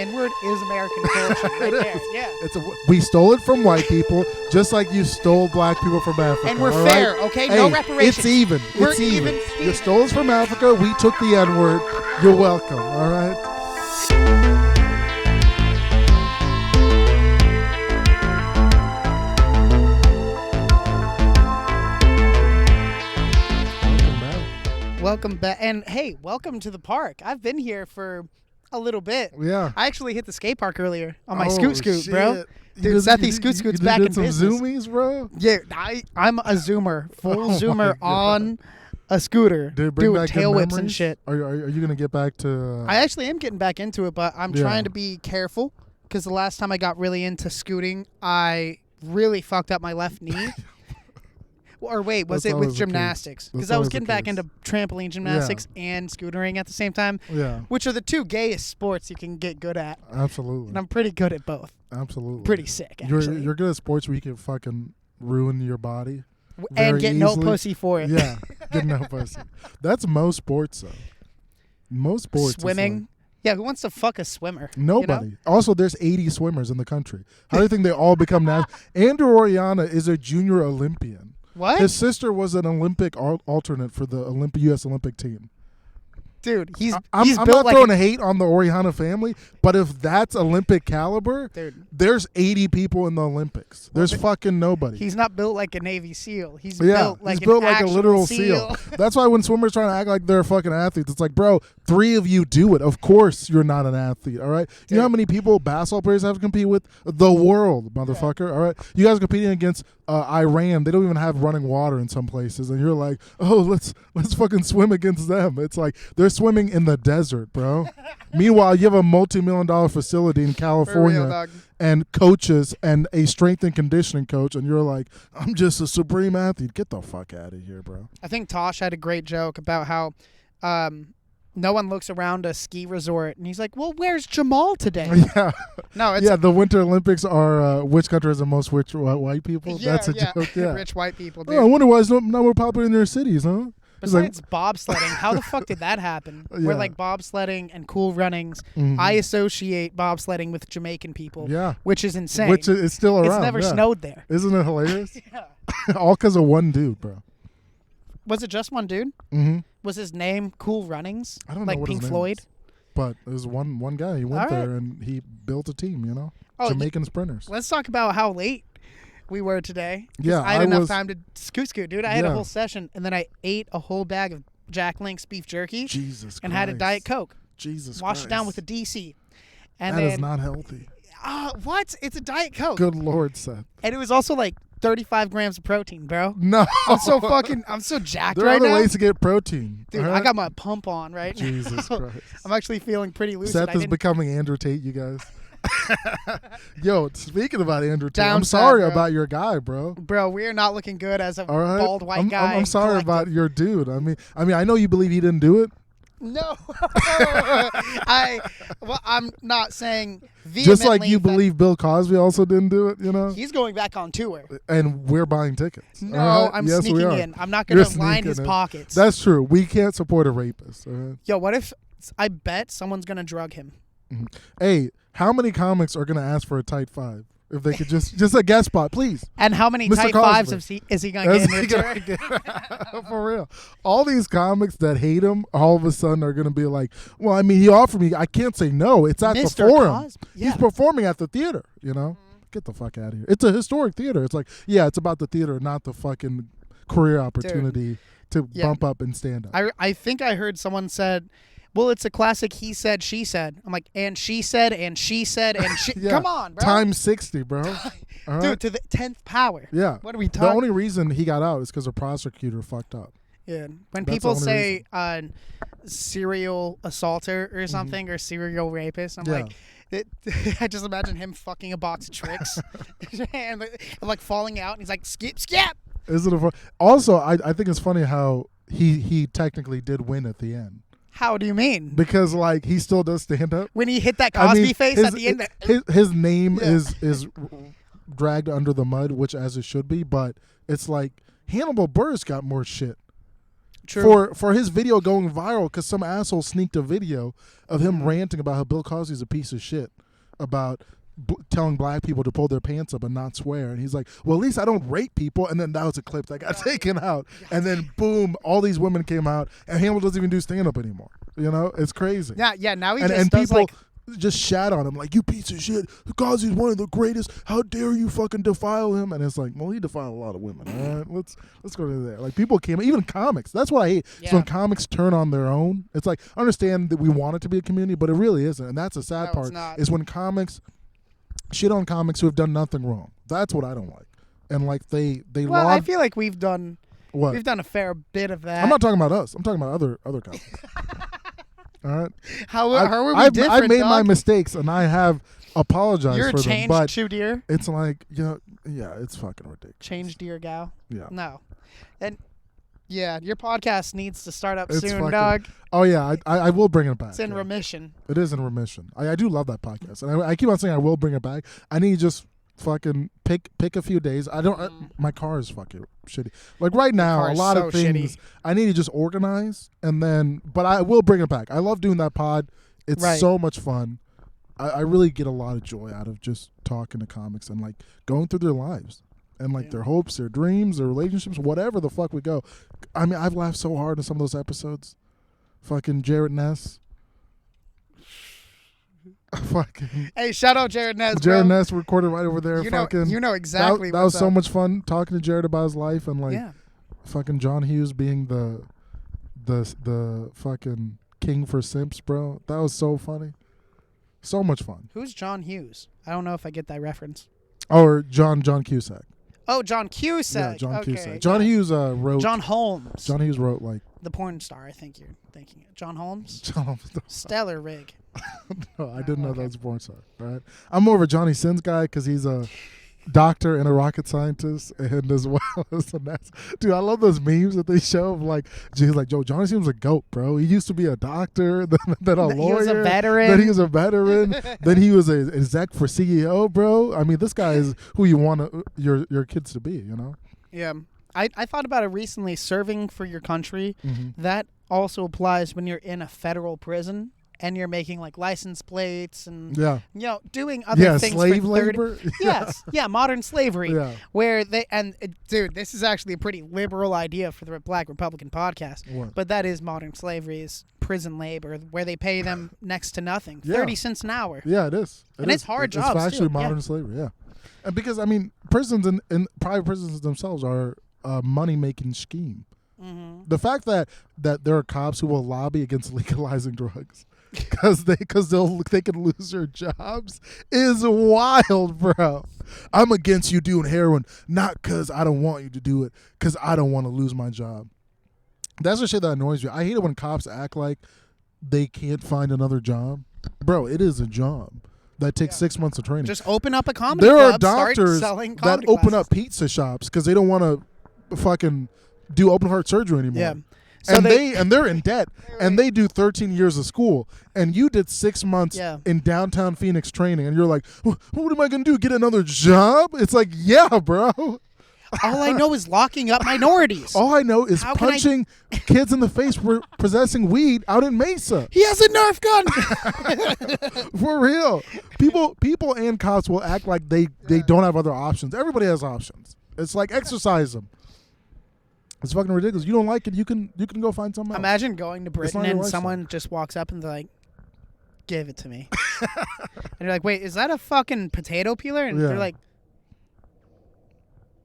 N-word is American culture right there. Yeah. We stole it from white people, just like you stole black people from Africa. And we're all fair, right? okay? Hey, No reparations. It's even. We're It's even. even. You stole us from Africa. We took the N-word. You're welcome. All right. Welcome back. And hey, welcome to the park. I've been here for a little bit. Yeah. I actually hit the skate park earlier on my Oh, scoot, shit. bro. Dude, Sethy Scoot's back in some business. zoomies, bro? Yeah, I'm a zoomer, full zoomer on a scooter, Dude, bring doing back tail good whips and memories? shit. Are you going to get back to... I actually am getting back into it, but I'm Yeah. trying to be careful because the last time I got really into scooting, I really fucked up my left knee. Or wait, was That's it with always the case. gymnastics? Because That's I was always the getting back case. into trampoline gymnastics and scootering at the same time, Yeah, which are the two gayest sports you can get good at. absolutely. And I'm pretty good at both. Absolutely. Pretty sick, actually. You're good at sports where you can fucking ruin your body. And very get no easily. pussy for it. Yeah, get no pussy. That's most sports, though. Most sports. it's Swimming. like, Yeah, who wants to fuck a swimmer? nobody. You know? Also, there's 80 swimmers in the country. How do you think they all become Andrew Oriana is a junior Olympian. What? His sister was an Olympic alternate for the U.S. Olympic team. Dude, he's I'm built not like throwing hate on the Oriana family, but if that's Olympic caliber, dude. there's 80 people in the Olympics. There's fucking nobody. He's not built like a Navy SEAL. He's Yeah, built like he's built an like a actual literal seal. That's why when swimmers trying to act like they're fucking athletes, it's like, bro, 3 of you do it. Of course you're not an athlete, all right? You know how many people basketball players have to compete with? The world, motherfucker, all right? You guys are competing against Iran. They don't even have running water in some places, and you're like, oh, let's fucking swim against them. It's like they're swimming in the desert, bro. Meanwhile, you have a multi-million-dollar facility in California real, dog. and coaches and a strength and conditioning coach, and you're like, I'm just a supreme athlete. Get the fuck out of here, bro. I think Tosh had a great joke about how no one looks around a ski resort, and he's like, well, where's Jamal today? Yeah. No, it's Yeah, the Winter Olympics are which country has the most rich white people? yeah, That's a yeah. joke, yeah. Rich white people, dude. Oh, I wonder why it's not more popular in their cities, huh? It's Besides bobsledding, how the fuck did that happen? Yeah. Where like bobsledding and cool runnings, Mhm. I associate bobsledding with Jamaican people, Yeah. which is insane. Which is still around. it's never yeah. snowed there. Isn't it hilarious? Yeah. All because of one dude, bro. Was it just one dude? Mm-hmm. Was his name Cool Runnings? I don't know like what his Pink name Floyd? is. But it was one guy. He went All there right. and he built a team, you know? Oh, Jamaican sprinters. Let's talk about how late we were today. 'Cause Yeah, I had I enough was- time to scoot, dude. I had a Yeah. whole session, and then I ate a whole bag of Jack Link's beef jerky Jesus and Christ. had a Diet Coke. Jesus Washed it down with Christ. a DC. And That then is not healthy. what? It's a Diet Coke. Good Lord, Seth. And it was also like 35 grams of protein, bro. No. I'm so jacked There are right other now. ways to get protein. Dude, all I right? got my pump on right Jesus now. Christ. I'm actually feeling pretty lucid. Seth I is didn't- becoming Andrew Tate, you guys. Yo, speaking about Andrew Tate, Down I'm south, sorry bro. about your guy, bro. Bro, we are not looking good as a All right, bald white guy. I'm sorry collective. about your dude. I mean, I know you believe he didn't do it. No, I'm not saying vehemently. Just like you that believe Bill Cosby also didn't do it, you know. he's going back on tour. And we're buying tickets. No, all right? I'm Yes, we sneaking are. in. I'm not You're going to line sneaking his in. pockets. That's true. We can't support a rapist. All right? Yo, what if I bet someone's going to drug him? Hey, how many comics are gonna ask for a tight 5 if they could just a guest spot, please? And how many Mr. tight Cosby. fives is he going to get in Is he gonna return? For real. All these comics that hate him all of a sudden are going to be like, well, I mean, he offered me. I can't say no. It's at Mr. the Forum. Cosby. Yeah. He's performing at the theater, you know? Get the fuck out of here. It's a historic theater. It's like, yeah, it's about the theater, not the fucking career opportunity to Yeah. bump up and stand up. I think I heard someone said, well, it's a classic he said, she said. I'm like, and she said, and she said, and she. Yeah. Come on, bro. Times 60, bro. All Dude, right? to the 10th power. Yeah. What are we The talking? only reason he got out is because a prosecutor fucked up. Yeah. When That's people the only say serial assaulter or something or serial rapist, I'm Mm-hmm. Yeah. like, I just imagine him fucking a box of tricks and like falling out, and he's like, skip. Isn't it fun? Also, I think it's funny how he technically did win at the end. How do you mean? Because like he still does stand up. When he hit that Cosby face his, at the end. his name Yeah. is dragged under the mud, which as it should be. But it's like Hannibal Buress got more shit. True. for his video going viral because some asshole sneaked a video of him ranting about how Bill Cosby's a piece of shit about telling black people to pull their pants up and not swear, and he's like, well, at least I don't rape people, and then that was a clip that got taken out, and then boom, all these women came out, and Hamill doesn't even do stand-up anymore. You know, it's crazy. Yeah. Now he and just does people like. just shat on him like, you piece of shit, Cosby's one of the greatest, how dare you fucking defile him. And it's like, well, he defiled a lot of women. All right, let's go to there. Like, people came, even comics, that's what I hate. Yeah. So when comics turn on their own, it's like, I understand that we want it to be a community, but it really isn't. And that's the sad No, it's part, not. is when comics shit on comics who have done nothing wrong. That's what I don't like. And like they Well, log I feel like we've done what? a fair bit of that. I'm not talking about us. I'm talking about other comics. All right. How are we I've different? made my dog? mistakes and I have apologized You're for them, changed, but too, dear. it's like, yeah, it's fucking ridiculous. Changed, dear gal. Yeah. No, and yeah, your podcast needs to start up It's soon, fucking- dog. Oh yeah, I will bring it back. It's in yeah. remission. It is in remission. I do love that podcast, and I keep on saying I will bring it back. I need to just fucking pick a few days. I don't. My car is fucking shitty. Like right now, car a is lot so of things shitty. I need to just organize, and then. But I will bring it back. I love doing that pod. It's Right. so much fun. I really get a lot of joy out of just talking to comics and like going through their lives and like Yeah. their hopes, their dreams, their relationships, whatever the fuck we go. I mean, I've laughed so hard in some of those episodes. Fucking Jared Ness. Fucking Hey, shout out Jared Ness. Jared bro. Ness recorded right over there. You know, Fucking exactly. that was what's so up. much fun talking to Jared about his life and like Yeah. fucking John Hughes being the fucking king for simps, bro. That was so funny. So much fun. Who's John Hughes? I don't know if I get that reference. Or John Cusack. Oh, John Cusack. Yeah, John Okay, Cusack. John yeah. Hughes wrote. John Holmes. John Hughes wrote like. The porn star, I think you're thinking. John Holmes? John, Stellar rig. no, I didn't know Okay. that was a porn star. All right, I'm more of a Johnny Sins guy because he's a doctor and a rocket scientist, and as well as a NASA. Dude, I love those memes that they show of like, he's like, Joe, Johnny seems a goat, bro. He used to be a doctor, then a lawyer, He was a veteran. then he was a veteran, then he was a exec for CEO, bro. I mean, this guy is who you want your kids to be, you know? Yeah. I thought about it recently. Serving for your country, Mm-hmm. that also applies when you're in a federal prison and you're making like license plates and Yeah. doing other things slave for 30 labor. Yes, yeah, modern slavery. Yeah. Where they dude, this is actually a pretty liberal idea for the Black Republican podcast. What? But that is modern slavery, is prison labor, where they pay them next to nothing, Yeah. 30 cents an hour. Yeah, it is. And it's hard It's jobs, actually too, yeah. modern slavery, yeah. And because, I mean, prisons and private prisons themselves are a money-making scheme. Mm-hmm. The fact that there are cops who will lobby against legalizing drugs because they can lose their jobs is wild, bro. I'm against you doing heroin, not because I don't want you to do it, because I don't want to lose my job. That's the shit that annoys me. I hate it when cops act like they can't find another job. Bro, it is a job that takes 6 months of training. Just open up a comedy There are club, start doctors selling that comedy open classes. up pizza shops because they don't want to fucking do open heart surgery anymore. Yeah. So And they're in debt, and they do 13 years of school, and you did 6 months Yeah. in downtown Phoenix training, and you're like, what am I gonna do? Get another job? It's like, yeah, bro. all I know is locking up minorities. All I know is How can I- punching kids in the face for possessing weed out in Mesa. He has a Nerf gun. For real. People and cops will act like they don't have other options. Everybody has options. It's like exercise them. It's fucking ridiculous. You don't like it, you can go find something else. Imagine going to Britain not your and lifestyle. someone just walks up and they're like, "Give it to me," and you're like, "Wait, is that a fucking potato peeler?" And Yeah. they're like,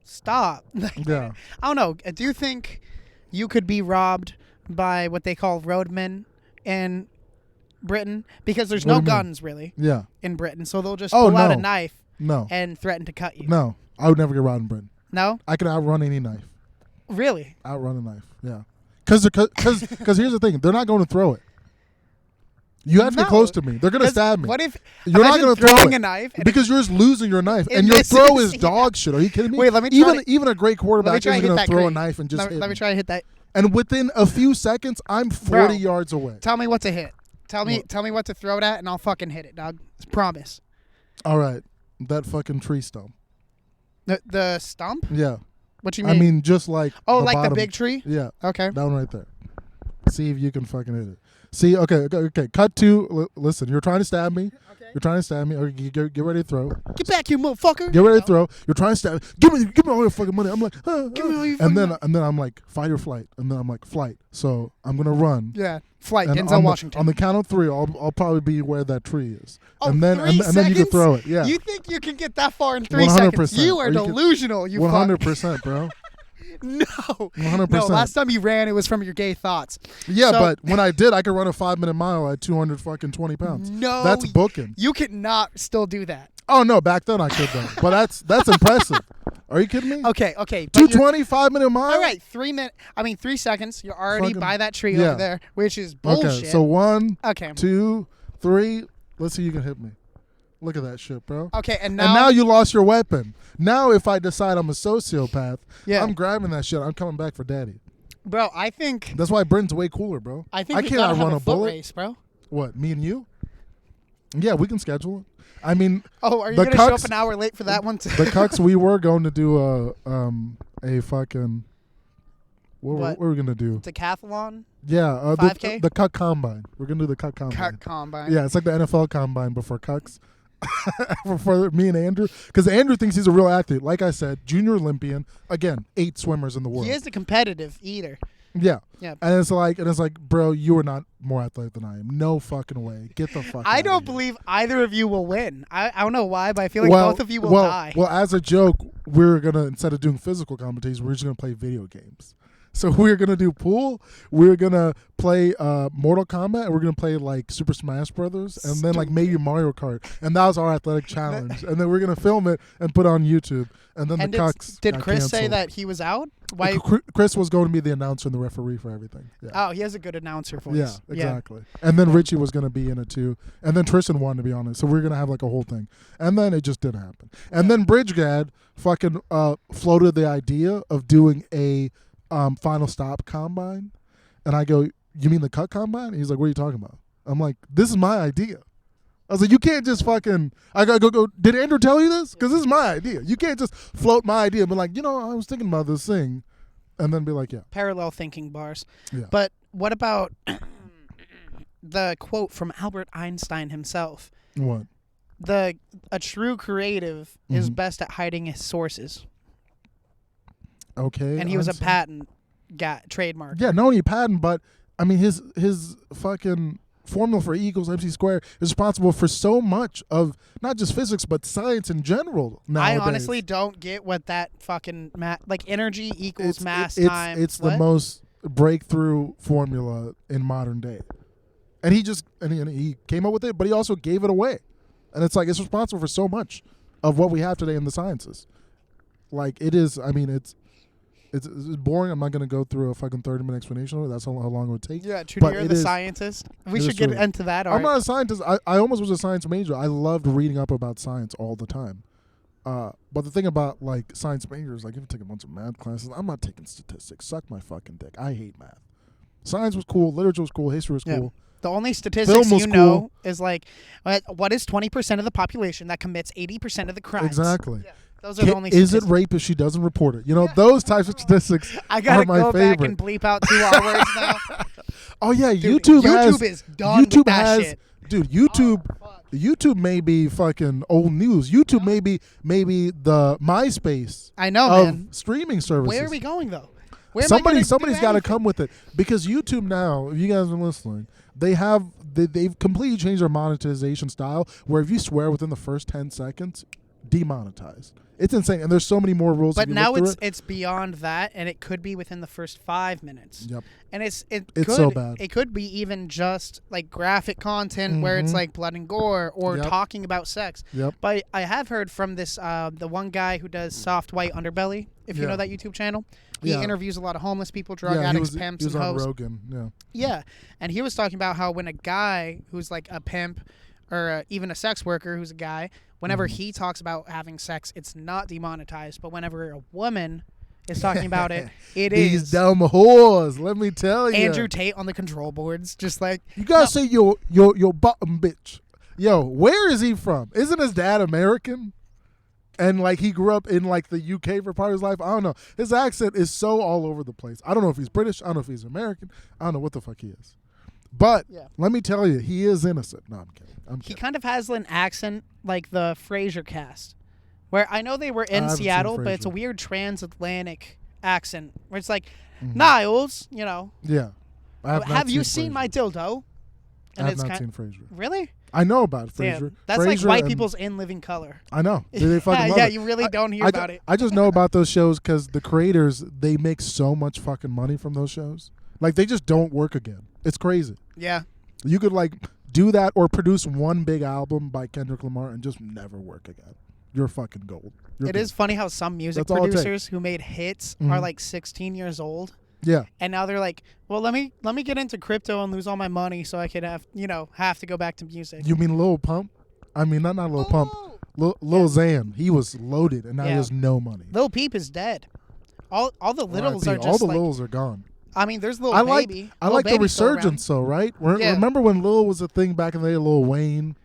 "Stop." Yeah. I don't know. Do you think you could be robbed by what they call roadmen in Britain? Because there's What no do you mean? guns really Yeah. in Britain, so they'll just Oh, pull out a no. knife No. and threaten to cut you. No. I would never get robbed in Britain. No? I can outrun any knife. Really? Outrun a knife. Yeah. Because here's the thing. They're not going to throw it. You have to No. get close to me. They're going to 'Cause stab me. What if You're not imagine going to throw throwing it. a knife and Because you're just losing your knife, It and your misses. throw is Yeah. dog shit. Are you kidding me? Wait, let me try to- even a great quarterback try to is hit going to that throw a green. knife and just hit let me me. try to hit that. And within a few seconds, I'm 40 yards away. Tell me what to hit. Tell me What? what to throw it at, and I'll fucking hit it, dog. Promise. All right, that fucking tree stump. The stump? Yeah, What you mean? I mean, just like oh, the like bottom. the big tree? Yeah, Okay. that one right there. See if you can fucking hit it. See, okay. Cut to. Listen, you're trying to stab me. Okay. You're trying to stab me. Okay, get ready to throw. Get back here, motherfucker. Get ready to throw. You're trying to stab. Give me all your fucking money. I'm like, Give me all your and fucking then money. I'm like, fight or flight. And then I'm like, flight. So I'm gonna run. Yeah. Flight, And Denzel Washington. on the count of 3, I'll probably be where that tree is. Oh, and then 3 and then you can seconds? throw it. Yeah. You think you can get that far in 3 100%. seconds? You are Or you can- delusional. You fuck. 100%, bro. No. 100%. No, last time you ran, it was from your gay thoughts. Yeah, So- but when I did, I could run a 5-minute mile at 220 pounds. No. That's booking. You cannot still do that. Oh no, back then I could though. But that's impressive. Are you kidding me? Okay. but you're- 220 5-minute mile. All right, 3 seconds. You're already Fucking- by that tree yeah. over there, which is bullshit. Okay, so 1, Okay. 2, 3. Let's see if you can hit me. Look at that shit, bro. Okay, and And now now you lost your weapon. Now if I decide I'm a sociopath, Yeah. I'm grabbing that shit. I'm coming back for daddy. bro, I think That's why Britain's way cooler, bro. we gotta can't have run a a foot bullet. race, bro. What? Me and you? Yeah, we can schedule it. I mean, Oh, are you The gonna show up cucks- an hour late for that one too? the cucks we were going to do a fucking what were we gonna do? Decathlon, Yeah, 5K? the cuck combine. We're gonna do the cuck combine. Cuck combine. Yeah, it's like the NFL combine, but for cucks. for me and Andrew, because Andrew thinks he's a real athlete. Like I said, junior Olympian. Again, 8 swimmers in the world. He is a competitive eater. Yeah. Yeah. And it's like, bro, you are not more athletic than I am. No fucking way. Get the fuck. I outta don't here. believe either of you will win. I don't know why, but I feel like both of you will die. Well, as a joke, we're gonna, instead of doing physical competitions, we're just gonna play video games. So we're gonna do pool. We're gonna play Mortal Kombat. And we're gonna play like Super Smash Brothers, and then like maybe Mario Kart. And that was our athletic challenge. And then we're gonna film it and put it on YouTube. And then And the cucks. did got Chris say canceled. that he was out? Why? Chris was going to be the announcer and the referee for everything. Yeah. Oh, he has a good announcer voice. Yeah, exactly. And then Richie was going to be in it too. And then Tristan wanted to be on it. So we are going to have like a whole thing. And then it just didn't happen. And then Bridgegad fucking floated the idea of doing a final stop combine. And I go, you mean the cut combine? And he's like, what are you talking about? I'm like, this is my idea. I was like, you can't just fucking. I gotta go. Did Andrew tell you this? Because this is my idea. You can't just float my idea and be like, I was thinking about this thing, and then be like, yeah. Parallel thinking bars. Yeah. But what about the quote from Albert Einstein himself? What? A true creative is Mhm. best at hiding his sources. Okay. And he was a Einstein. patent trademark. Yeah, not only patent, but I mean his fucking formula for E equals MC squared is responsible for so much of not just physics but science in general. Nowadays. I honestly don't get what that fucking like energy equals mass it's, times. It's what? the most breakthrough formula in modern day, and he came up with it, but he also gave it away, and it's like it's responsible for so much of what we have today in the sciences. Like it is. I mean, it's boring. I'm not going to go through a fucking 30-minute explanation of it. That's how long it would take. Yeah, Trudy, but you're it the is- scientist. We it should is get true. into that. I'm not a scientist. I almost was a science major. I loved reading up about science all the time. But the thing about like science majors, like if you take a bunch of math classes, I'm not taking statistics. Suck my fucking dick. I hate math. Science was cool. Literature was cool. History was Yeah. cool. The only statistics Film was you know cool. is like, what is 20% of the population that commits 80% of the crimes? Exactly. Yeah. Those are the only Is it statistics. rape if she doesn't report it? Those types of statistics I gotta are my go favorite. back and bleep out 2 hours now. Oh yeah, Dude, YouTube has. is done YouTube with that has. shit. Dude, YouTube. Oh, fuck. YouTube may be fucking old news. YouTube may be the MySpace I know, of man. streaming services. Where are we going though? Where am I gonna Somebody's do got to anything? come with it because YouTube now, if you guys are listening, they've completely changed their monetization style. Where if you swear within the first 10 seconds, demonetized. It's insane, and there's so many more rules. But if you now look through it's beyond that, and it could be within the first 5 minutes. Yep. And it It's could, so bad. It could be even just like graphic content where it's Mhm. like blood and gore or Yep. talking about sex. Yep. But I have heard from this the one guy who does Soft White Underbelly, if you Yeah. know that YouTube channel. He Yeah. interviews a lot of homeless people, drug Yeah, addicts, he pimps, was and on hoes. Rogan. Yeah. Yeah, and he was talking about how when a guy who's like a pimp or even a sex worker who's a guy, whenever he talks about having sex, it's not demonetized. But whenever a woman is talking about it, it These is. dumb whores. Let me tell you. Andrew Tate on the control boards, just like You gotta say your bottom bitch. Yo, where is he from? Isn't his dad American? And like he grew up in like the UK for part of his life. I don't know. His accent is so all over the place. I don't know if he's British. I don't know if he's American. I don't know what the fuck he is. But let me tell you, he is innocent. No, I'm kidding. He kind of has an accent like the Frasier cast, where I know they were in haven't seen Seattle, but it's a Frasier. weird transatlantic accent where it's like, Niles, you know, Yeah. I have, not have you seen Frasier. my dildo? I have not seen Frasier. Really? I know about Frasier. Damn, that's Frasier like white and- people's In Living Color. I know. They fucking love Yeah, it. you really don't hear I, about it. I just know about those shows because the creators, they make so much fucking money from those shows. Like, they just don't work again. It's crazy. Yeah. You could, like, do that or produce one big album by Kendrick Lamar and just never work again. You're fucking gold. You're It good. is funny how some music That's all it takes. producers who made hits Mhm. are like 16 years old. Yeah. And now they're like, well, let me get into crypto and lose all my money so I could have to go back to music. You mean Lil Pump? I mean, not Lil Pump. Lil Xan. He was loaded and now he Yeah. has no money. Lil Peep is dead. All the littles RIP. are just all the like, Lils are gone. I mean, there's Lil I like Baby. I Lil like the Baby's still around. resurgence though, right? Yeah. Remember when Lil was a thing back in the day? Lil Wayne,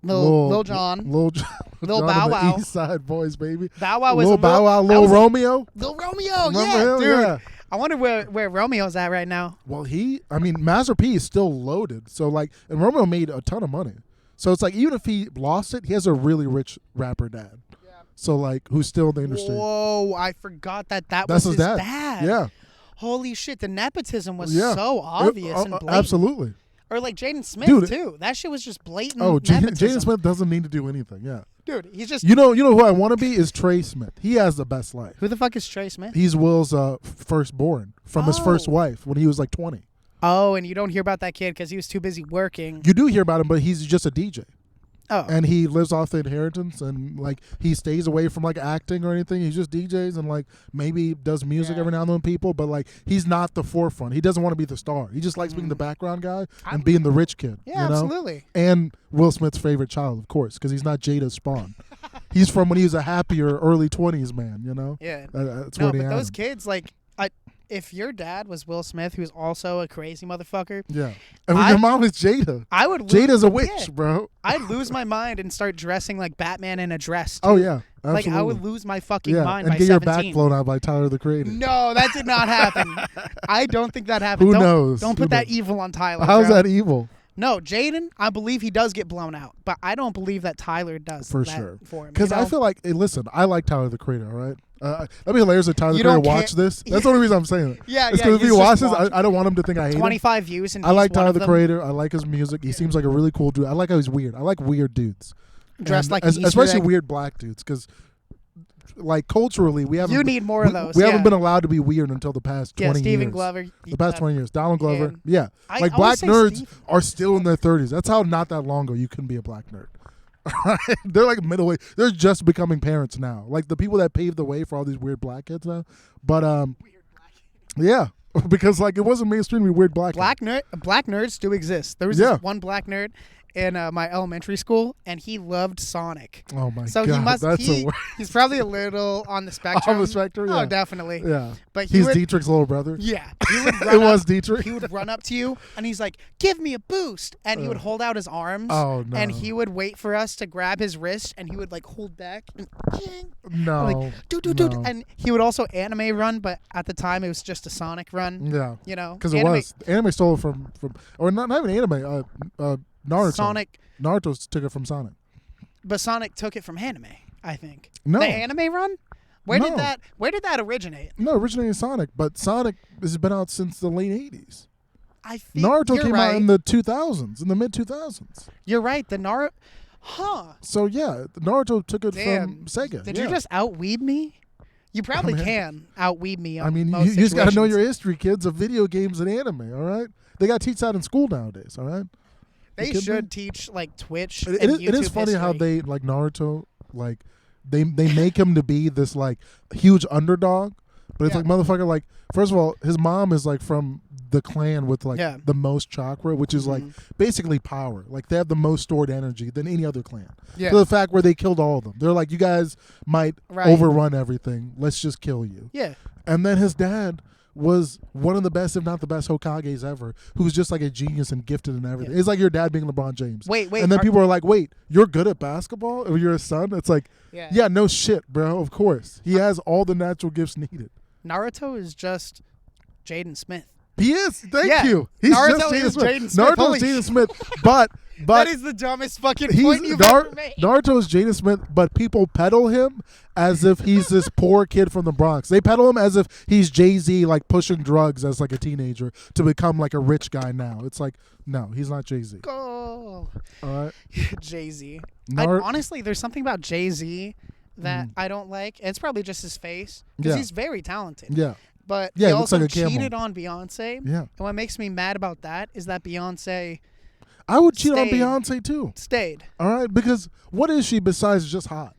Lil Jon. Lil Jon, Lil Jon Bow and the Wow. East Side Boys, baby. Bow Wow was Lil a Bow Wow, that Lil was Romeo. Lil Romeo, Remember yeah, him? dude. Yeah. I wonder where Romeo's at right now. Well, Master P is still loaded. So like, and Romeo made a ton of money. So it's like even if he lost it, he has a really rich rapper dad. Yeah. So like, who's still in the industry? Whoa, I forgot that That's was his dad. Yeah. Holy shit, the nepotism was Yeah. so obvious and blatant. Absolutely. Or like Jaden Smith Dude, too. That shit was just blatant. Oh, nepotism. Jaden Smith doesn't need to do anything. Yeah. Dude, he's just. You know who I want to be is Trey Smith. He has the best life. Who the fuck is Trey Smith? He's Will's firstborn from his first wife when he was like 20. Oh, and you don't hear about that kid because he was too busy working. You do hear about him, but he's just a DJ. Oh. And he lives off the inheritance and like he stays away from like acting or anything. He just DJs and like maybe does music every now and then with people, but like he's not the forefront. He doesn't want to be the star. He just likes being the background guy and being the rich kid. Yeah, you know? absolutely. And Will Smith's favorite child, of course, because he's not Jada's spawn. He's from when he was a happier early 20s man, you know? Yeah. That's No, what he but had those him. kids, like, if your dad was Will Smith, who's also a crazy motherfucker, Yeah. And when your mom is Jada. I would. Jada's a witch, bro. I'd lose my mind and start dressing like Batman in a dress. Too. Oh, yeah. Absolutely. Like I would lose my fucking yeah. mind and by get 17. your back blown out by Tyler the Creator. No, that did not happen. I don't think that happened. Who knows? Don't Who put that knows? evil on Tyler. How's bro. that evil? No, Jaden, I believe he does get blown out, but I don't believe that Tyler does For that sure. for him. Because you I know? feel like, hey, listen, I like Tyler the Creator, all right? That'd be hilarious if Tyler the You Creator don't watch care- this. That's the only reason I'm saying it. Yeah, It's yeah, because if he he's just watches, watching. I don't want him to think I hate him. 25 views and I he's like one Tyler of the them. Creator. I like his music. He seems like a really cool dude. I like how he's weird. I like weird dudes. Dressed And like an Easter especially egg. weird black dudes because like culturally we haven't You need more of those, we haven't yeah. been allowed to be weird until the past 20 Yeah, Steven years. Glover. The past 20 years. Donald Glover. and- Yeah. I Like always black say nerds Steven. are still in their 30s. That's how not that long ago you couldn't be a black nerd. They're like middle age. They're just becoming parents now. Like the people that paved the way for all these weird black kids now. But yeah, because like it wasn't mainstream to be weird black. Black nerds do exist. There was Yeah. this one black nerd in my elementary school, and he loved Sonic. Oh my So god, he must. that's the worst. He's probably a little on the spectrum. On the spectrum, Oh, yeah. definitely. Yeah, But he he's would, Dietrich's little brother. Yeah, he would It run was up, Dietrich. He would run up to you, and he's like, "Give me a boost," and he would hold out his arms. Oh, no. And he would wait for us to grab his wrist, and he would like hold back and No, like dude, no. and he would also anime run, but at the time it was just a Sonic run. Yeah, You know, because it was anime stole it from or not even anime. Naruto. Sonic, Naruto took it from Sonic. but Sonic took it from anime. I think. No. The anime run. Where No. did that originate? No, originated Sonic, but Sonic has been out since the late 80s. I think Naruto you're came right. out in the 2000s, in the mid 2000s. You're right. The Naruto. Huh. So yeah, Naruto took it Damn. from Sega. Did yeah. you just out-weeb me? You probably man. can out-weeb me. On I mean, most you just got to know situations. your history, kids, of video games and anime. All right, they got to teach that in school nowadays. All right. They kidding should me? teach like Twitch. It and is, it is YouTube funny how history. they like Naruto, like they make him to be this like huge underdog, but it's Yeah. like motherfucker. Like first of all, his mom is like from the clan with like Yeah. the most chakra, which is like basically power. Like they have the most stored energy than any other clan. Yeah. To the fact where they killed all of them. They're like, you guys might Right. overrun everything. Let's just kill you. Yeah. And then his dad was one of the best, if not the best, Hokages ever. Who's just like a genius and gifted and everything. Yeah. It's like your dad being LeBron James. Wait. And then people are like, "Wait, you're good at basketball? Or you're a son?" It's like, yeah, no shit, bro. Of course, he has all the natural gifts needed. Naruto is just Jaden Smith. He is. Thank Yeah. you. He's Naruto just Jaden is Smith. Jaden Smith. Naruto Holy is Jaden Smith, but That is the dumbest fucking he's point you've ever made. Naruto is Jaden Smith, but people peddle him as if he's this poor kid from the Bronx. They peddle him as if he's Jay-Z, like pushing drugs as like a teenager to become like a rich guy now. It's like, no, he's not Jay-Z. Go. All right. Jay-Z. Nar- Honestly, there's something about Jay-Z that I don't like. It's probably just his face because Yeah. he's very talented. Yeah. But Yeah, he he looks also like a camel. cheated on Beyonce. Yeah. And what makes me mad about that is that Beyonce I would cheat on Stayed. Beyonce too. stayed. All right, because what is she besides just hot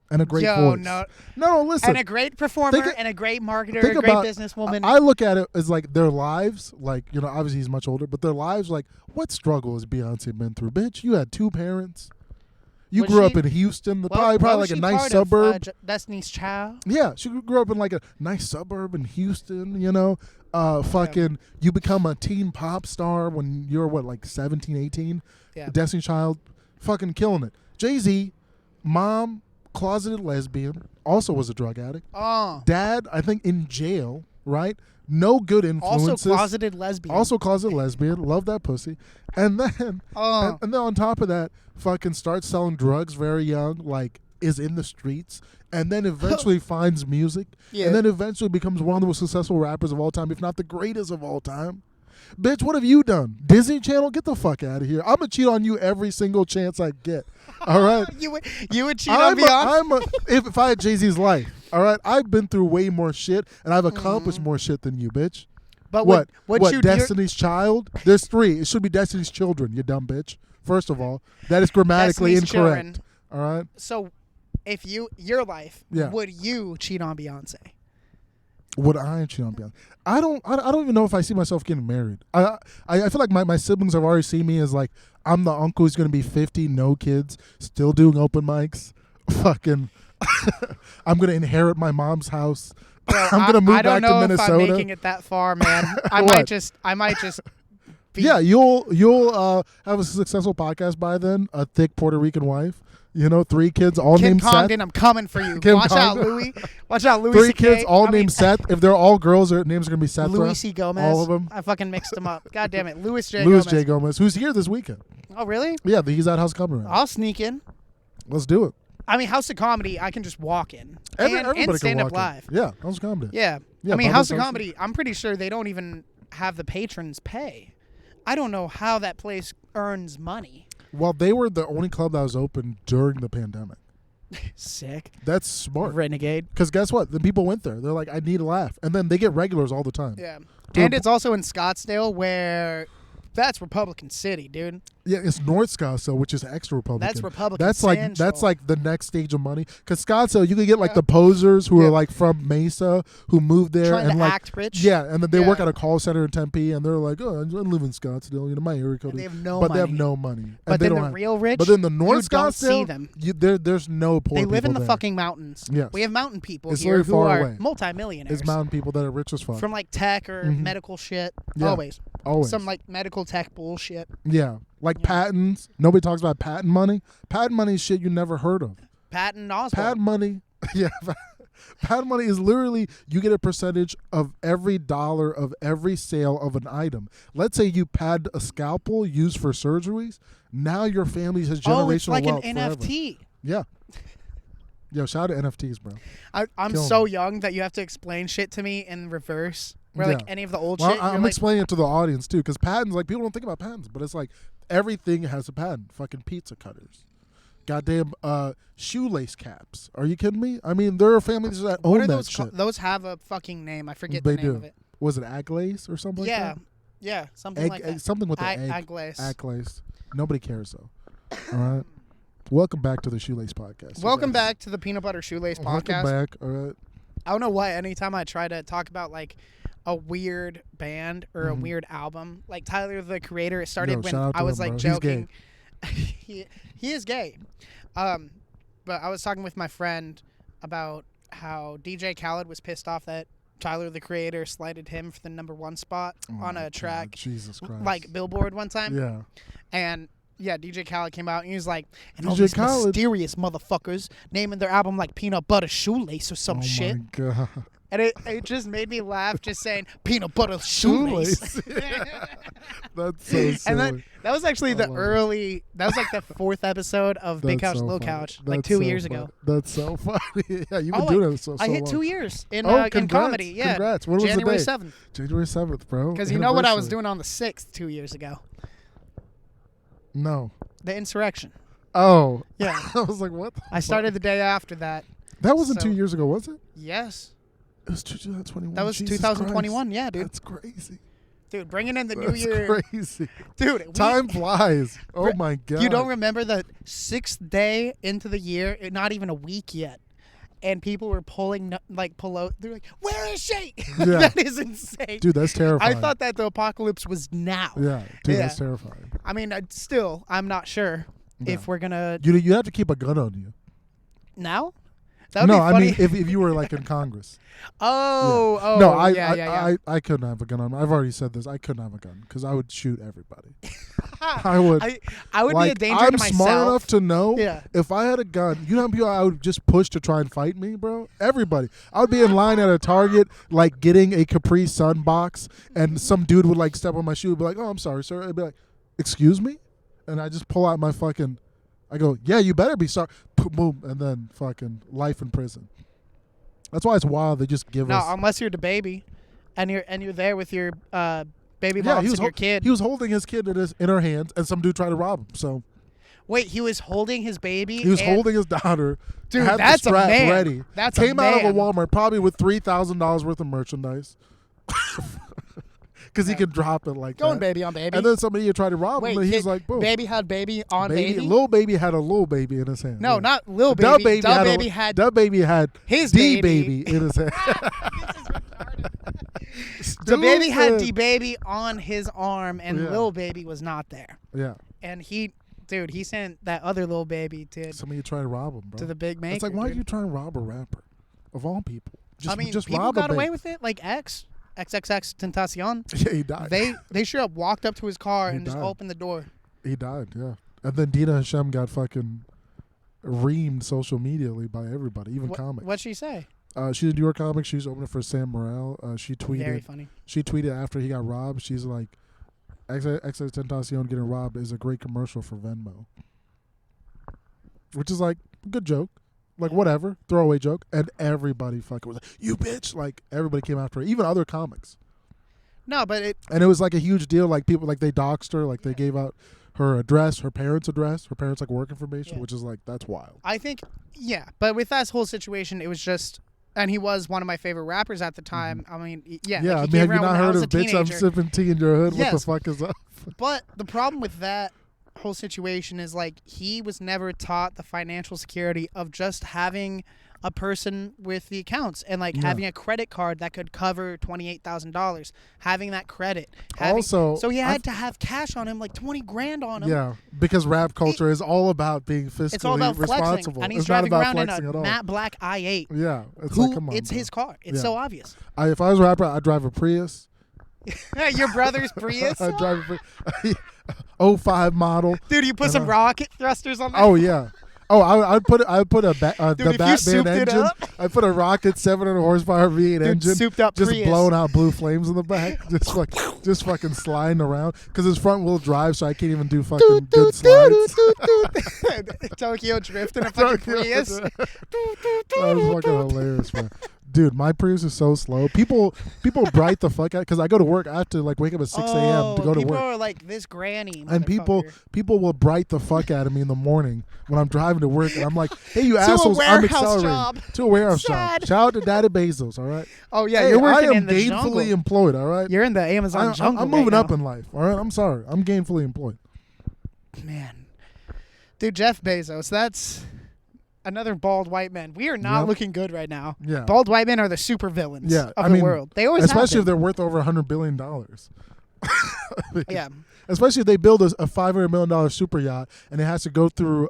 and a great Yo, voice? no. No, listen. And a great performer Think- and a great marketer, think a great about- businesswoman. I look at it as like their lives, like, you know, obviously he's much older, but their lives, like, what struggle has Beyonce been through? Bitch, you had 2 parents. You Was grew up she- in Houston, Well, probably was like a she nice part suburb. Of, Destiny's Child. Yeah, she grew up in like a nice suburb in Houston, you know. Fucking, you become a teen pop star when you're, what, like 17, 18? Yeah. Destiny Child, fucking killing it. Jay-Z, mom, closeted lesbian, also was a drug addict. Oh. Dad, I think in jail, right? No good influences. Also closeted lesbian. Also closeted lesbian. Love that pussy. And then, Oh. and then on top of that, fucking starts selling drugs very young, like is in the streets, and then eventually finds music, Yeah. and then eventually becomes one of the most successful rappers of all time, if not the greatest of all time. Bitch, what have you done? Disney Channel? Get the fuck out of here. I'm going to cheat on you every single chance I get. All right? you would cheat on Beyonce? If I had Jay-Z's life, all right? I've been through way more shit, and I've accomplished more shit than you, bitch. But What you Destiny's Child? There's 3. It should be Destiny's Children, you dumb bitch. First of all, that is grammatically Destiny's incorrect. Children. All right? So, if your life, Yeah. would you cheat on Beyonce? Would I cheat on Beyonce? I don't even know if I see myself getting married. I feel like my siblings have already seen me as like I'm the uncle who's going to be 50, no kids, still doing open mics. Fucking, I'm going to inherit my mom's house. I'm going to move I don't back know to if Minnesota. I'm making it that far, man. I What? might just. Be, Yeah, you'll have a successful podcast by then. A thick Puerto Rican wife. You know, 3 kids, all Kim named Congdon, Seth. I'm coming for you. Kim Watch out, Congdon. Louis. Watch out, Louis. 3 CK. kids, all I mean, named Seth. If they're all girls, their names are gonna be Seth. Louis C. Gomez. All of them. I fucking mixed them up. God damn it, Louis J. Louis Gomez. J. Gomez, who's here this weekend. Oh really? Yeah, he's at House of Comedy. I'll sneak in. Let's do it. I mean, House of Comedy, I can just walk in Everybody and can stand walk up live. in. Yeah, House of Comedy. Yeah. Yeah, I mean, public House of service. Comedy, I'm pretty sure they don't even have the patrons pay. I don't know how that place earns money. Well, they were the only club that was open during the pandemic. Sick. That's smart. Renegade. Because guess what? The people went there. They're like, I need a laugh. And then they get regulars all the time. Yeah. To And a- it's also in Scottsdale where that's Republican City, dude. Yeah, it's North Scottsdale, which is extra Republican. That's Republican That's Central. like the next stage of money. Because Scottsdale, you could get like the posers who Yeah. are like from Mesa who moved there Trying and to like act rich. yeah, and then they work Yeah. at a call center in Tempe, and they're like, oh, I live in Scottsdale, you know, my area code. And they is-" have no but money. they have no money. And But they then don't the have, real rich, but then the North you don't see Scottsdale, them. there's no poor They live in people the there. fucking mountains. Yes. We have mountain people It's here very who far are away. multimillionaires. It's mountain people that are rich as fuck. From like tech or Mhm. medical shit. Yeah. Always. Always. Some like medical tech bullshit. Yeah. Like patents. Nobody talks about patent money. Patent money is shit you never heard of. Patton Oswalt. Patent money. Yeah. Patent money is literally you get a percentage of every dollar of every sale of an item. Let's say you patent a scalpel used for surgeries. Now your family has generational Oh, it's like an wealth forever. NFT. Yeah. Yo, shout out to NFTs, bro. I'm Kill so me. young that you have to explain shit to me in reverse. Where like Yeah. any of the old Well, shit, you're I'm like, explaining it to the audience too, because patents, like people don't think about patents, but it's like everything has a patent. Fucking pizza cutters, goddamn shoelace caps. Are you kidding me? I mean, there are families that what own are that those? shit. Those have a fucking name. I forget They the name do. of it. Was it Aglace or something Yeah, like that? yeah, something Egg, like that. something with the egg. Aglace. Aglace. Nobody cares though. All right. Welcome back to the Shoelace Podcast. Welcome guys. back to the Peanut Butter Shoelace Welcome podcast. back. All right. I don't know why. Anytime I try to talk about like a weird band or a Mhm. weird album, like Tyler the Creator, it started Yo, when shout out I to was him, like bro. He's gay. joking. he is gay. But I was talking with my friend about how DJ Khaled was pissed off that Tyler the Creator slighted him for the #1 spot Oh on my a God, track, Jesus Christ. like Billboard one time. Yeah. And yeah, DJ Khaled came out and he was like, and all DJ these Khaled. mysterious motherfuckers naming their album like Peanut Butter Shoelace or some shit. Oh my God. And it just made me laugh just saying peanut butter shoelace. That's so silly. And then that was actually I love it. that was like the 4th episode of Big That's Couch so Little funny. Couch, like That's 2 so years funny. ago. That's so funny. Yeah, you've been Oh, doing it so I hit long. 2 years in congrats. comedy. Yeah, Congrats. When was the January date? 7th. January 7th, bro. Because you know what I was Anniversary. doing on the 6th 2 years ago? No. The insurrection. Oh. Yeah. I was like, what? I started the day after that. That wasn't so- 2 years ago, was it? Yes. It was 2021. That was Jesus 2021. Christ. Yeah, dude. That's crazy. Dude, bringing in the new That's year. crazy. Dude, we- Time flies. Oh my God. You don't remember the 6th day into the year, not even a week yet, and people were pulling they're like, "Where is she?" Yeah. That is insane. Dude, that's terrifying. I thought that the apocalypse was now. Yeah. Dude, Yeah. that's terrifying. I mean, I'm not sure Yeah. if we're gonna You have to keep a gun on you. now. That would No, be I funny. mean if you were like in Congress. oh, No, I yeah. I couldn't have a gun on me. I've already said this. I couldn't have a gun because I would shoot everybody. I would. I would be a like, danger I'm to myself. smart enough to know Yeah. if I had a gun, you know how many people I would just push to try and fight me, bro? Everybody. I would be in line at a Target, like getting a Capri Sun box, and some dude would like step on my shoe and be like, "Oh, I'm sorry, sir." I'd be like, "Excuse me?" And I just pull out my fucking, I go, "Yeah, you better be sorry." Boom, and then fucking life in prison. That's why it's wild. They just give No, us. unless you're the baby, and you're there with your baby Yeah, moms and your kid. He was holding his kid in her hands, and some dude tried to rob him. So Wait, he was holding his baby. he was and- holding his daughter. Dude, had that's the a strap man. ready. That's a Came out of a man. Walmart probably with $3,000 worth of merchandise, because he could drop it like Going that. baby on baby. And then somebody had tried to rob Wait, him, and he's kid- like, "Boom." baby had baby on baby. Lil Baby had a little baby in his hand. No, yeah. not Lil Da Baby. Da Baby Baby had Da Baby had his D baby. Baby in his hand. The baby had Stupid. D Baby on his arm, and Yeah. Lil Baby was not there. Yeah. And he sent that other Lil Baby to Somebody tried to rob him, bro. the big maker. It's like, why are dude. you trying to rob a rapper? Of all people. Just, I mean, just people rob got a away bank. with it, like XXX Tentacion. Yeah, he died. They sure up walked up to his car He and just died. opened the door. He died, yeah. And then Dina Hashem got fucking reamed social medially by everybody, even comics. What'd she say? She's a New York comic. She's opening for Sam Morril. She Very tweeted. funny. She tweeted after he got robbed. She's like, "XXX Tentacion getting robbed is a great commercial for Venmo," which is like a good joke, like whatever, throwaway joke. And everybody fucking was like, "You bitch!" Like everybody came after her, even other comics. No, but it. And it was like a huge deal. Like people, like they doxed her, like they gave out her address, her parents' address, her parents' like work information, Yeah. which is like that's wild. I think, yeah, but with that whole situation, it was just, and he was one of my favorite rappers at the time. I mean, yeah, Yeah, like I he mean, came have you around not when I heard was of a "Bitch, I'm teenager. sipping tea in your hood"? Yes. What the fuck is up? But the problem with that whole situation is like he was never taught the financial security of just having a person with the accounts and like Yeah. having a credit card that could cover $28,000, having that credit. Also, so he I had to have cash on him, like 20 grand on him. Yeah, because rap culture is all about being fiscally It's all about flexing, responsible. and he's it's not driving about around in flexing a at all. matte black i8. Yeah, it's Who? like, come on, It's bro. his car. It's Yeah. so obvious. If I was a rapper, I'd drive a Prius. Your brother's Prius, I'd drive a Prius. 05 model. dude. You put And, some rocket thrusters on that. Oh yeah. Oh, I'd put the Dude, if you Batman souped it engine. up. I'd put a rocket 700 horsepower V8 Dude, engine, souped up just Prius. blowing out blue flames in the back, just fucking sliding around because it's front wheel drive, so I can't even do fucking good slides. Tokyo Drift in a fucking Prius. That was fucking hilarious, man. Dude, my Prius is so slow. People bright the fuck out because I go to work. I have to like wake up at 6 a.m. to go to people work. are like this granny. And people motherfucker. will bright the fuck out of me in the morning when I'm driving to work, and I'm like, "Hey, you a assholes! I'm warehouse accelerating job. to a warehouse Sad. job." Shout out to Daddy Bezos, all right? Oh yeah, Hey, you're working I am in the gainfully jungle. employed, all right? You're in the Amazon jungle. I'm moving right up now. in life, all right? I'm sorry, I'm gainfully employed. Man, dude, Jeff Bezos. That's another bald white man. We are not Yep. looking good right now. Yeah, Bald white men are the super villains Yeah, of I the mean, world. They always especially if have they're worth over $100 billion. been. Yeah. Especially if they build a $500 million super yacht and it has to go through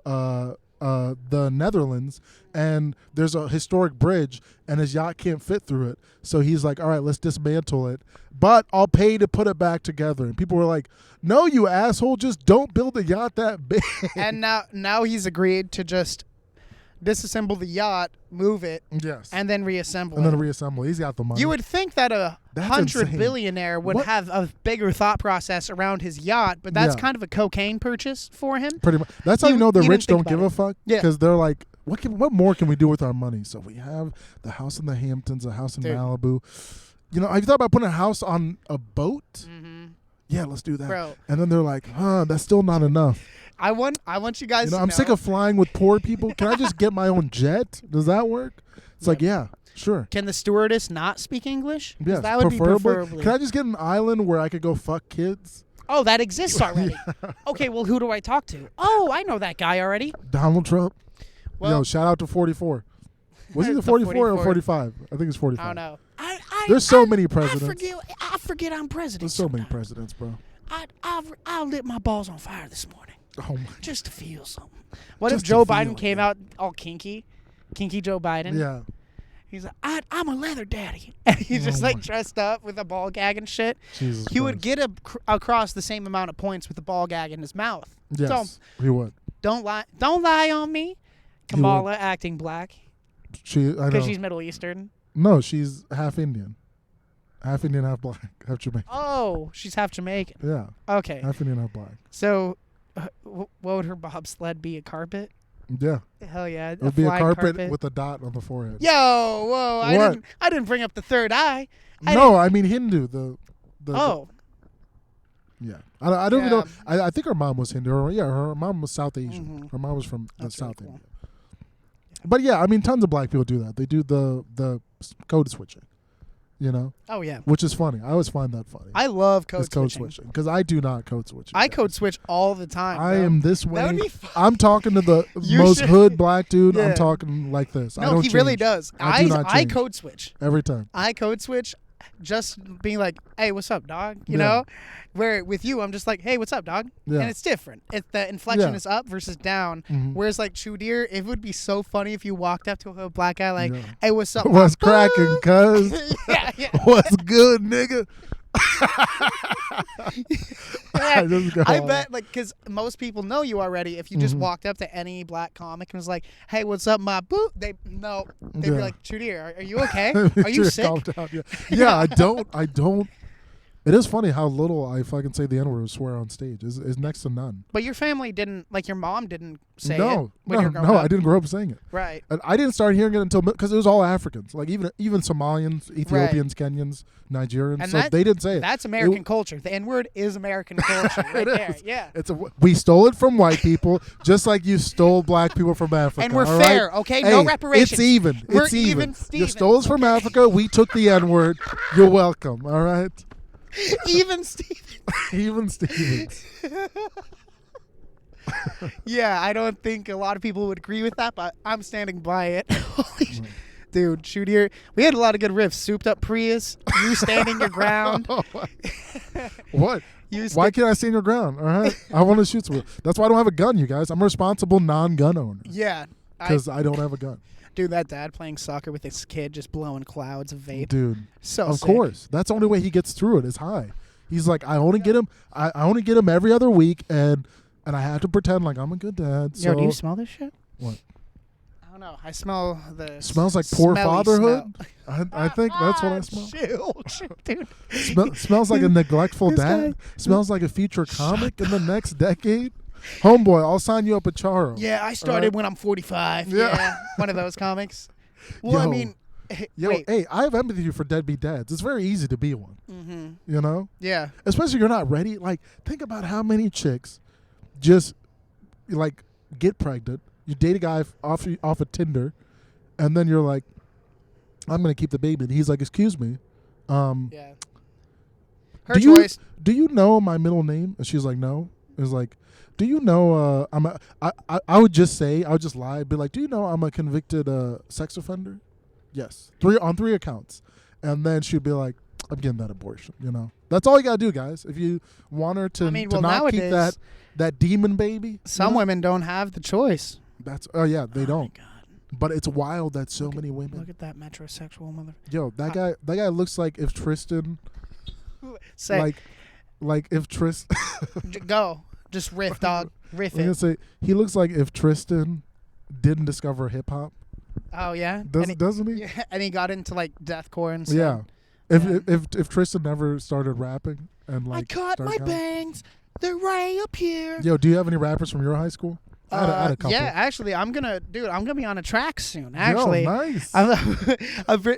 the Netherlands, and there's a historic bridge, and his yacht can't fit through it. So he's like, all right, let's dismantle it, but I'll pay to put it back together. And people were like, no, you asshole, just don't build a yacht that big. And now he's agreed to just disassemble the yacht, move it, Yes. and then reassemble And it. then reassemble. He's got the money. You would think that a That's 100 insane. billionaire would What? have a bigger thought process around his yacht, but that's Yeah. kind of a cocaine purchase for him. Pretty much. That's how you You- know the you rich didn't think don't give about a fuck. Yeah. Because they're like, what more can we do with our money? So we have the house in the Hamptons, a house in Dude. Malibu. You know, have you thought about putting a house on a boat? Mm-hmm. Yeah, let's do that. Bro, And then they're like, that's still not enough. I want you guys You know, to I'm know. sick of flying with poor people. Can I just get my own jet? Does that work? It's like, yeah, sure. Can the stewardess not speak English? 'Cause Yes, that would be preferably. Can I just get an island where I could go fuck kids? Oh, that exists already. Okay, well, who do I talk to? Oh, I know that guy already. Donald Trump. Well, Yo, shout out to 44. Was he the The 44 or 44? 45? I think it's 45. I don't know. There's so many presidents. I forget I'm president. There's so many sometimes. presidents, bro. I lit my balls on fire this morning Oh my. just to feel something. What Just if to Joe feel Biden it, came yeah. out all kinky Joe Biden? Yeah. He's like, I'm a leather daddy. And he's just Oh like my- dressed up with a ball gag and shit. Jesus He would Christ. get across the same amount of points with the ball gag in his mouth. Yes, he would. Don't lie on me. He would. Kamala acting black I know. because she's Middle Eastern. No, she's half Indian. Half Indian, half black, half Jamaican. Oh, she's half Jamaican. Yeah, Okay. half Indian, half black. So, what would her bobsled be? A carpet? Yeah, Hell yeah! it would be a carpet with a dot on the forehead. Yo, whoa! What? I didn't bring up the third eye. I mean Hindu. The Oh, yeah. I don't even Yeah. know. I think her mom was Hindu. Her mom was South Asian. Mhm. Her mom was from That's South really cool. India. But yeah, I mean, tons of black people do that. They do the code switching, you know, oh yeah. which is funny. I always find that funny. I love code It's code switching. switching because I do not code switch. I code switch all the time. I bro. am this That would way. be fun. I'm talking to the You most should- hood black dude. Yeah. I'm talking like this. I No, don't he really change does. I do not I change. code switch. every time. I code switch, just being like, "Hey, what's up, dog?" You Yeah. know. Where with you, I'm just like, "Hey, what's up, dog?" Yeah. And it's different. The inflection Yeah. is up versus down. Mhm. Whereas like Chudir, it would be so funny if you walked up to a black guy like, Yeah. "Hey, what's up?" What's my cracking, boo?" cuz? yeah, yeah. What's good, nigga? I just go I on. bet, like, because most people know you already. If you just Mhm. walked up to any black comic and was like, "Hey, what's up, my boo?" They'd be Yeah. like, "Chudir, are you okay? Are you Sure, sick?" calm down, yeah. Yeah, I don't. It is funny how little I fucking say the N-word or swear on stage. Is next to none. But your family didn't, like, your mom didn't say it No, when you were no, growing up. I didn't grow up saying it. Right. And I didn't start hearing it until because it was all Africans, like even Somalians, Ethiopians, Kenyans, Nigerians. And so they didn't say it. That's American culture. The N-word is American culture right It there. is. Yeah. We stole it from white people, just like you stole black people from Africa. And we're all right? fair, okay? No Hey, reparations. It's even. We're It's even. even You Stevens. stole us from Africa. We took the N-word. You're welcome. All right. Even Steve. Even Stevens. Yeah, I don't think a lot of people would agree with that, but I'm standing by it. Dude, Chudir, we had a lot of good riffs. Souped up Prius, you standing your ground. What? You Why can't I stand your ground? All right. I want to shoot some. That's why I don't have a gun, you guys. I'm a responsible non-gun owner Yeah. because I don't have a gun. Dude, that dad playing soccer with his kid just blowing clouds of vape. Dude. So Of sick. course. That's the only way he gets through it is high. He's like, I only get him every other week and I have to pretend like I'm a good dad. Yo, So do you smell this shit? What? I don't know. I smell the Smells like poor smelly fatherhood. smell. I think that's what I smell. Chill, dude. Smells like a neglectful This dad. Smells like a future comic in the next decade. Homeboy, I'll sign you up at Charo. Yeah, I started when I'm 45. Yeah. Yeah. One of those comics. Well, I Yo. mean, Yo, wait. hey, I have empathy for deadbeat dads. It's very easy to be one. Mm-hmm. You know? Yeah. Especially if you're not ready. Like, think about how many chicks just, like, get pregnant. You date a guy off of Tinder, and then you're like, I'm going to keep the baby. And he's like, excuse me. Yeah. Her Do you- choice. Do you know my middle name? And she's like, no. It's like, do you know I would just lie. Be like, do you know I'm a convicted sex offender? Yes. 3 accounts. And then she'd be like, I'm getting that abortion, you know. That's all you gotta do, guys. If you want her to, I mean, to well, not keep nowadays, that demon baby. Some you know? women don't have the choice. That's they Oh don't. my God. But it's wild that so many Look women. at that metrosexual mother. Yo, that guy looks like if Tristan Say, like if Tristan. go. Just riff, dog. Riff I'm gonna it. say he looks like if Tristan didn't discover hip hop. Oh yeah. And he- Doesn't he? yeah, and he got into like deathcore and stuff. Yeah. If Tristan never started rapping and like I cut my started going- bangs. They're right up here. Yo, do you have any rappers from your high school? I had a couple. Yeah, actually, I'm gonna be on a track soon. Actually, Yo, nice.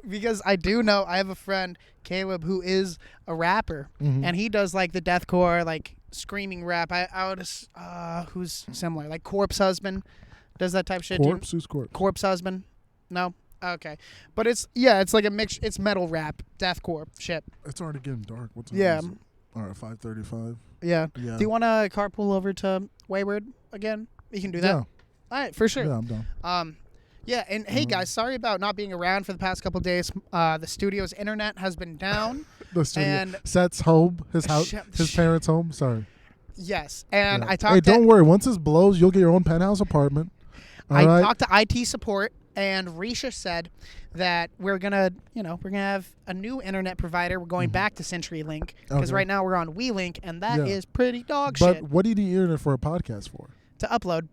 because I do know I have a friend Caleb who is a rapper, Mhm. and he does like the deathcore, like screaming rap. Who's similar, like Corpse Husband, does that type shit. Corpse? Who's Corpse? Corpse Husband, no, okay, but it's like a mix. It's metal rap, deathcore shit. It's already getting dark. What time Yeah. is it? All right, 5:35. Yeah. Yeah. Do you want to carpool over to Wayward again? We can do that. Yeah. All right, for sure. Yeah, I'm done. Yeah, and hey guys, sorry about not being around for the past couple days. The studio's internet has been down. The studio. and- Seth's home, his house, Shut- his parents' home. Sorry. Yes, and Yeah. I talked. Hey, don't worry. Once this blows, you'll get your own penthouse apartment. All I right. talked to IT support, and Risha said that we're gonna have a new internet provider. We're going back to CenturyLink because Okay. right now we're on WeLink, and that is Yeah. pretty dog But shit what do you need internet for a podcast for? to upload.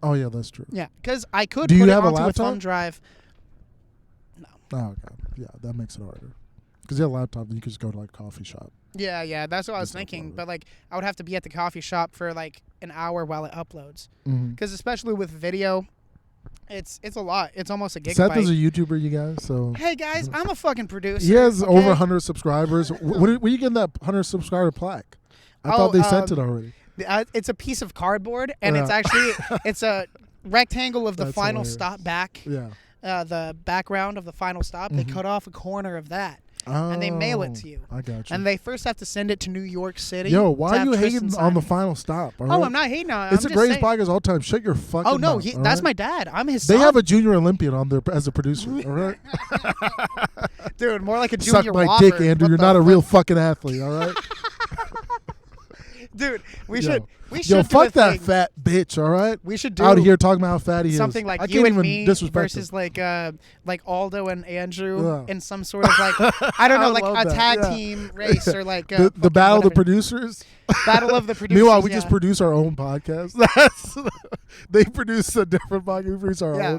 Oh yeah, that's true. Yeah, because I could Do put you it have a onto a laptop? thumb drive. Oh, okay. Yeah, that makes it harder. Because you have a laptop, then you can just go to like a coffee shop. Yeah, that's what I was Just thinking. upload it. But like, I would have to be at the coffee shop for like an hour while it uploads. Mm-hmm. Because especially with video, it's a lot. It's almost a gigabyte. Seth is a YouTuber, you guys. So Hey guys, I'm a fucking producer. he has okay? over 100 subscribers. Where are you getting that 100 subscriber plaque? I thought they sent it already. It's a piece of cardboard, and Yeah. it's actually it's a rectangle of the That's final hilarious. stop back. Yeah. The background of the final stop. They Mhm. cut off a corner of that, Oh, and they mail it to you. I got you. And they first have to send it to New York City. Yo, to why are have you Tristan hating sign on the it. final stop? all Oh, right? I'm not hating on it. It's I'm the just greatest saying. podcast all time. Shut your fucking Oh no, mouth, all that's right? my dad. I'm his They son. have a junior Olympian on there as a producer. All right. Dude, more like a junior Suck my Wofford. dick, Andrew. What You're the not a fuck? real fucking athlete. All right. Dude, we Yo. should Yo, do fuck a that thing. fat bitch. All right. We should do Out here talking about how fat he is. something like I you can't and even me disrespect versus him. like Aldo and Andrew Yeah. in some sort of like I don't know, I like love a that, tag yeah. team race or like the fucking battle of the whatever. producers. Battle of the producers. Meanwhile, we yeah. just produce our own podcast. They produce a different podcast. We produce our Yeah.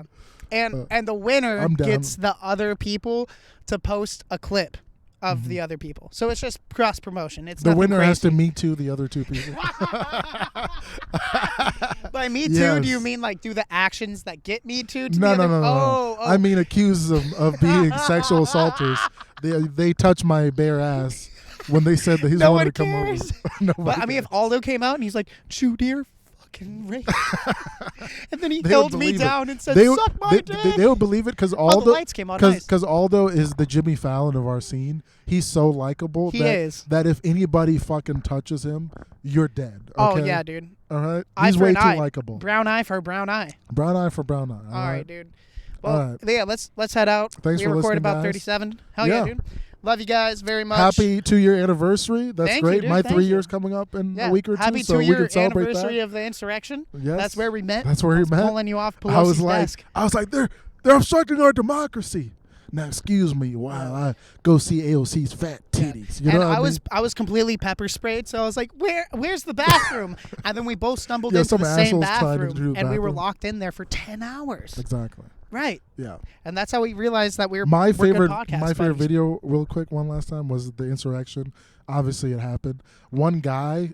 own. And the winner I'm down. gets the other people to post a clip of the other people. So it's just cross promotion. It's Mm-hmm. The nothing winner crazy. has to meet to the other two people. By me too, Yes. do you mean like do the actions that get me to No, the no, other? no, no. Oh, I mean, accused of being sexual assaulters. They touched my bare ass when they said that he's No wanted one to come cares. over. Nobody But I mean, if cares. Aldo came out and he's like, "Chew dear fucking rape," and then he They held would me believe it. down and said, they would- "Suck my they, dick." they would believe it because Oh, the Aldo, lights came on nice. because Aldo is the Jimmy Fallon of our scene. He's so likable He that, is. that if anybody fucking touches him, you're dead. Oh okay? yeah, dude. All right. Eye He's for way an too eye. likable. Brown eye for brown eye. Brown eye for brown eye. All right, dude. Well, All right. yeah, let's head out. Thanks we for recorded listening, about guys. 37. Hell yeah, Yeah. dude. Love you guys very much. Happy 2-year anniversary. That's Thank you, great. dude. My Thank 3 you. years coming up in Yeah. a week or two, Happy so we 2-year can celebrate anniversary that. of the insurrection. Yes. That's where we met. That's where we met. Pulling you off Pelosi's I was like, desk. they're obstructing our democracy. Now, excuse me while I go see AOC's fat titties. You know and what I was completely pepper sprayed, so I was like, "Where's the bathroom?" And then we both stumbled Yeah, into some the same assholes tried to do bathroom, the and we were bathroom. locked in there for 10 hours. Exactly. Right, Yeah. and that's how we realized that we're My we're good favorite podcast my favorite buddies. video, real quick, one last time, was the insurrection. Obviously, it happened. One guy,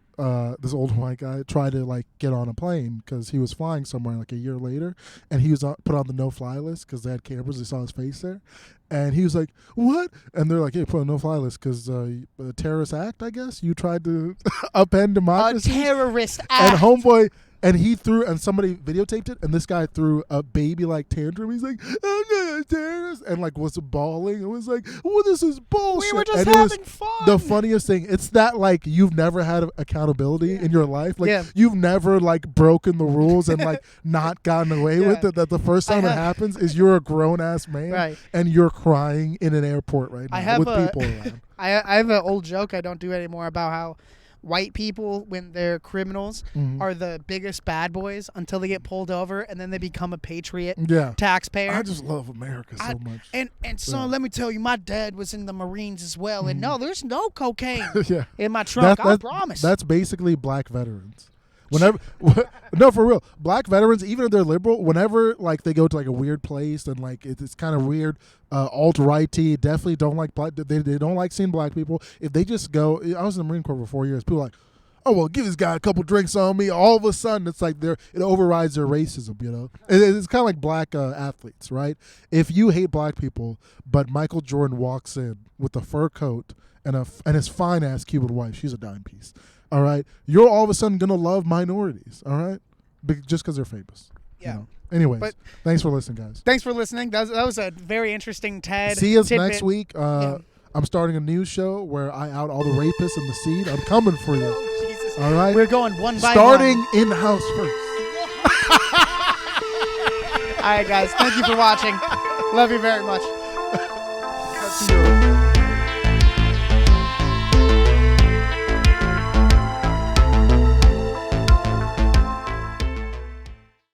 this old white guy, tried to like get on a plane because he was flying somewhere like a year later, and he was put on the no-fly list because they had cameras. They saw his face there, and he was like, "What?" And they're like, "Hey, put on a no-fly list because a terrorist act. I guess you tried to upend A democracy." terrorist And act. homeboy, and he threw, and somebody videotaped it, and this guy threw a baby-like tantrum. He's like, "I'm not a terrorist," and like was bawling. It was like, "Well, this is bullshit." We were just and it was having fun. the funniest thing. It's that like you've never had accountability in your life. Like Yeah. you've never like broken the rules and like not gotten away Yeah. with it. That the first time it have- happens is you're a grown-ass man Right. and you're crying in an airport right now I have with a- people around. I have an old joke I don't do anymore about how white people, when they're criminals, are the biggest bad boys until they get pulled over, and then they become a patriot taxpayer. I just love America so much. And so let me tell you, my dad was in the Marines as well, and no, there's no cocaine Yeah. in my trunk. I promise. That's basically black veterans. Whenever, no, for real, black veterans, even if they're liberal, whenever like they go to like a weird place and like it's kind of weird, alt-righty, definitely don't like black. They don't like seeing black people. If they just go, I was in the Marine Corps for 4 years. People are like, oh well, give this guy a couple drinks on me. All of a sudden, it's like it overrides their racism. You know, it's kind of like black athletes, right? If you hate black people, but Michael Jordan walks in with a fur coat and his fine ass Cuban wife, she's a dime piece. All right, you're all of a sudden gonna love minorities. All right, just because they're famous. Yeah. You know? Anyways, thanks for listening, guys. Thanks for listening. That was a very interesting TED. See us tidbit. next week. I'm starting a new show where I out all the rapists in the seed. I'm coming for you. Oh, Jesus. All right, We're going one by starting one. in house first. All right, guys. Thank you for watching. Love you very much. See you.